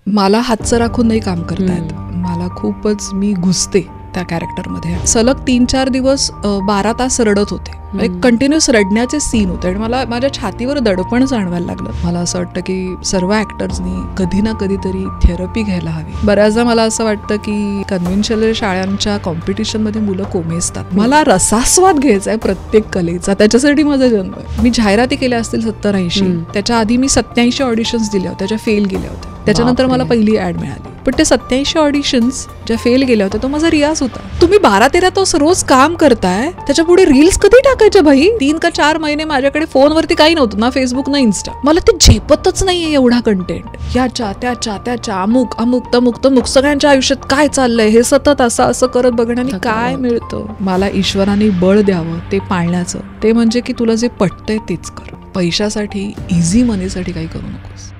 मला हातचं राखून नाही काम करतायत. मला खूपच मी घुसते त्या कॅरेक्टरमध्ये. सलग 3-4 दिवस 12 तास रडत होते. कंटिन्युअस रडण्याचे सीन होते आणि मला माझ्या छातीवर दडपण जाणवायला लागलं. मला असं वाटतं की सर्व ऍक्टर्सनी कधी ना कधीतरी थेरपी घ्यायला हवी. बऱ्याचदा मला असं वाटतं की कन्व्हेन्शनल शाळांच्या कॉम्पिटिशनमध्ये मुलं कोमेजतात. मला रसास्वाद घ्यायचा आहे प्रत्येक कलेचा, त्याच्यासाठी माझा जन्म आहे. मी जाहिराती केल्या असतील 70-80. त्याच्या आधी मी 87 ऑडिशन्स दिल्या होत्या ज्या फेल गेल्या होत्या. त्याच्यानंतर मला पहिली ऍड मिळाली. पण ते 87 ऑडिशन्स ज्या फेल गेल्या होत्या तो माझा रियाज होता. तुम्ही 12-13 तास रोज काम करताय, त्याच्या पुढे रील्स कधी टाकायच्या भाई? 3 का 4 महिने माझ्याकडे फोनवरती काही नव्हतं, ना फेसबुक ना इन्स्टा. मला ते झेपतच नाहीये एवढा कंटेंट. याच्या त्याच्या अमुक तमुक सगळ्यांच्या आयुष्यात काय चाललंय हे सतत असं करत बघण्याने काय मिळतं? मला ईश्वराने बळ द्यावं ते पाळण्याचं. ते म्हणजे की तुला जे पटतंय तेच कर. पैशासाठी, इझी मनीसाठी काही करू नकोस.